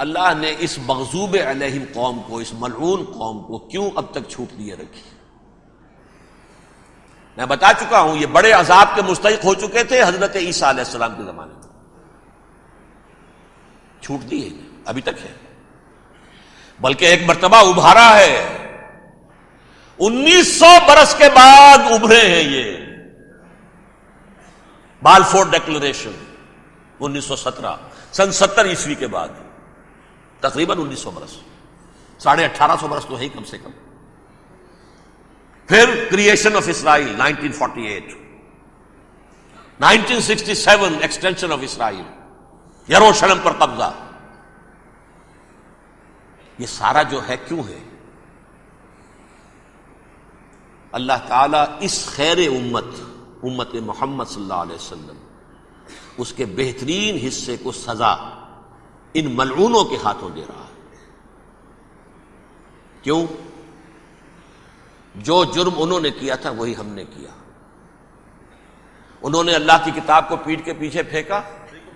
اللہ نے اس مغضوب علیہم قوم کو، اس ملعون قوم کو کیوں اب تک چھوٹ دیے رکھی؟ میں بتا چکا ہوں یہ بڑے عذاب کے مستحق ہو چکے تھے حضرت عیسیٰ علیہ السلام کے زمانے میں، چھوٹ دی ہے، ابھی تک ہے، بلکہ ایک مرتبہ ابھارا ہے، 1900 برس کے بعد ابھرے ہیں یہ، بالفور ڈیکلریشن 1917 سن 70 عیسوی کے بعد، تقریباً 1900 برس، 1850 برس تو ہے ہی کم سے کم۔ پھر creation of Israel 1948، 1967 extension of Israel, یروشلم پر قبضہ، یہ سارا جو ہے کیوں ہے؟ اللہ تعالیٰ اس خیر امت محمد صلی اللہ علیہ وسلم، اس کے بہترین حصے کو سزا ان ملعونوں کے ہاتھوں دے رہا ہے۔ کیوں؟ جو جرم انہوں نے کیا تھا وہی ہم نے کیا۔ انہوں نے اللہ کی کتاب کو پیٹھ کے پیچھے پھینکا،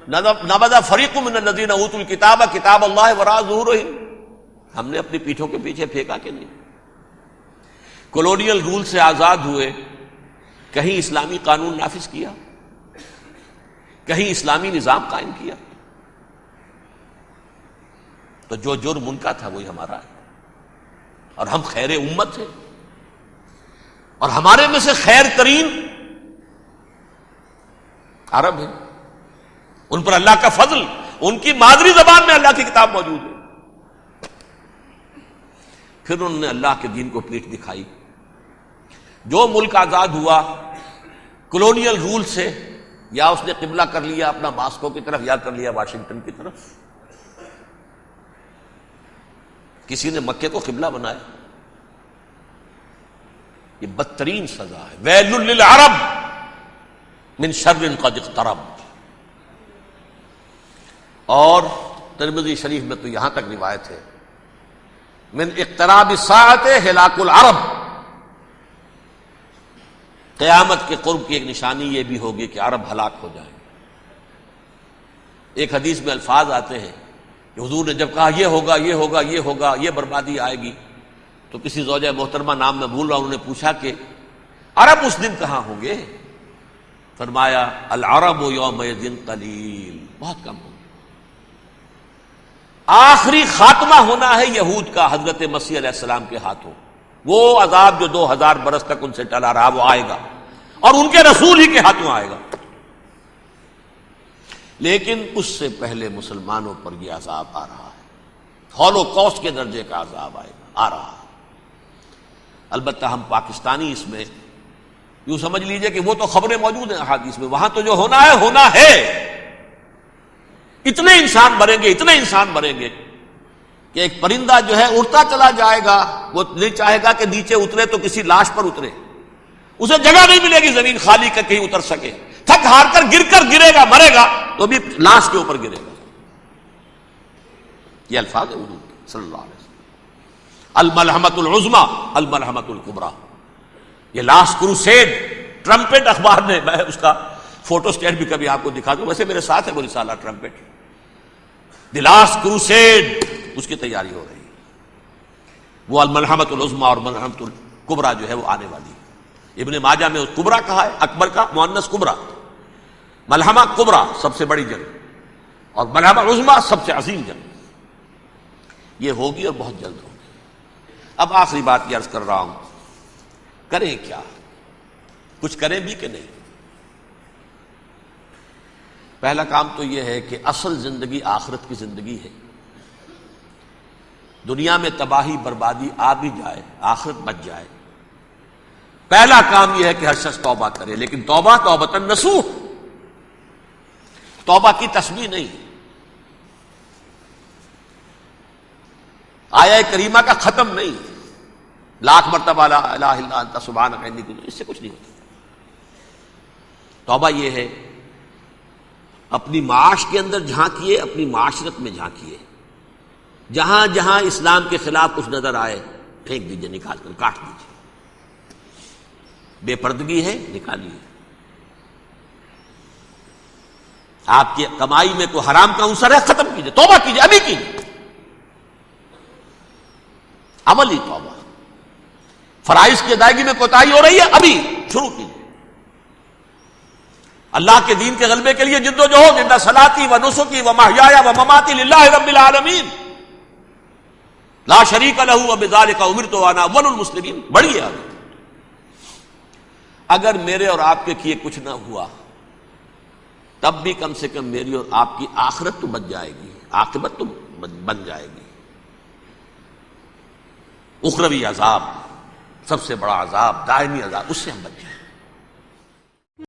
نبذ فریق من الذین اوتوا الکتاب کتاب اللہ وراء ظہورہم، ہم نے اپنی پیٹھوں کے پیچھے پھینکا کہ نہیں؟ کولونیل رول سے آزاد ہوئے، کہیں اسلامی قانون نافذ کیا، کہیں اسلامی نظام قائم کیا، تو جو جرم ان کا تھا وہی ہمارا ہے، اور ہم خیر امت ہیں، اور ہمارے میں سے خیر ترین عرب ہیں، ان پر اللہ کا فضل، ان کی مادری زبان میں اللہ کی کتاب موجود ہے۔ پھر انہوں نے اللہ کے دین کو پیٹھ دکھائی۔ جو ملک آزاد ہوا کولونیل رول سے، یا اس نے قبلہ کر لیا اپنا ماسکو کی طرف، یا کر لیا واشنگٹن کی طرف، کسی نے مکے کو قبلہ بنایا، یہ بدترین سزا ہے۔ ویل للعرب من شر قد اقترب۔ اور ترمذی شریف میں تو یہاں تک روایت ہے، من اقتراب الساعۃ ہلاک العرب، قیامت کے قرب کی ایک نشانی یہ بھی ہوگی کہ عرب ہلاک ہو جائیں۔ ایک حدیث میں الفاظ آتے ہیں کہ حضور نے جب کہا یہ ہوگا یہ ہوگا یہ ہوگا، یہ بربادی آئے گی، تو کسی زوجہ محترمہ نام میں بھول رہا ہوں، انہوں نے پوچھا کہ عرب اس دن کہاں ہوں گے؟ فرمایا العرب یومئذ قلیل، بہت کم ہوں گے۔ آخری خاتمہ ہونا ہے یہود کا حضرت مسیح علیہ السلام کے ہاتھوں، وہ عذاب جو 2000 برس تک ان سے ٹلا رہا وہ آئے گا، اور ان کے رسول ہی کے ہاتھوں آئے گا۔ لیکن اس سے پہلے مسلمانوں پر یہ عذاب آ رہا ہے، ہولوکاسٹ کے درجے کا عذاب آ رہا ہے۔ البتہ ہم پاکستانی اس میں یوں سمجھ لیجئے کہ وہ تو خبریں موجود ہیں احادیث میں، وہاں تو جو ہونا ہے، اتنے انسان مریں گے، اتنے انسان مریں گے کہ ایک پرندہ جو ہے اڑتا چلا جائے گا، وہ نہیں چاہے گا کہ نیچے اترے تو کسی لاش پر اترے، اسے جگہ نہیں ملے گی زمین خالی کر کہیں اتر سکے، تھک ہار کر گرے گا، مرے گا تو بھی لاش کے اوپر گرے گا۔ یہ الفاظ ہے حضور کے صلی اللہ علیہ وسلم۔ الملحمۃ العظمیٰ الملحمۃ الکبریٰ، یہ لاسٹ کروسیڈ، ٹرمپٹ اخبار نے، میں اس کا فوٹو اسٹیٹ بھی کبھی آپ کو دکھا دوں، ویسے میرے ساتھ ہے وہ رسالہ ٹرمپٹ، دی لاسٹ کروسیڈ، اس کی تیاری ہو رہی ہے۔ وہ الملحمۃ العظمیٰ اور ملحمۃ الکبریٰ جو ہے وہ آنے والی ہے۔ ابن ماجہ میں کبریٰ کہا ہے، اکبر کا مؤنث کبریٰ، ملحمہ کبریٰ سب سے بڑی جنگ، اور ملحمہ عظمیٰ سب سے عظیم جنگ، یہ ہوگی اور بہت جلد ہوگی۔ اب آخری بات یہ عرض کر رہا ہوں، کریں کیا؟ کچھ کریں بھی کہ نہیں؟ پہلا کام تو یہ ہے کہ اصل زندگی آخرت کی زندگی ہے۔ دنیا میں تباہی بربادی آ بھی جائے، آخرت بچ جائے، پہلا کام یہ ہے کہ ہر شخص توبہ کرے، لیکن توبہ توبۃ نصوح، توبہ کی تسبیح نہیں، آیہ کریمہ کا ختم نہیں، لاکھ مرتبہ لا الہ الا انت سبحانک انی کنت، اس سے کچھ نہیں ہوتا۔ توبہ یہ ہے اپنی معاش کے اندر جھانکیے، اپنی معاشرت میں جھانکیے، جہاں جہاں اسلام کے خلاف کچھ نظر آئے پھینک دیجئے، نکال کر کاٹ دیجئے، بے پردگی ہے نکالیے، آپ کی کمائی میں کوئی حرام کا عنصر ہے ختم کیجئے، توبہ کیجئے، ابھی کیجئے، عملی توبہ. فرائض کی ادائیگی میں کوتاہی ہو رہی ہے، ابھی شروع کیجیے. اللہ کے دین کے غلبے کے لیے جد و جہد. ان صلاتی و نسکی و محیایا و مماتی للہ رب العالمین لا شریک لہ وبذالک امرت وانا اول المسلمین. بڑھیے آگے. اگر میرے اور آپ کے کیے کچھ نہ ہوا تب بھی کم سے کم میری اور آپ کی آخرت تو بچ جائے گی، عاقبت تو بن جائے گی. اخروی عذاب، سب سے بڑا عذاب، دائمی عذاب، اس سے ہم بچ جائیں.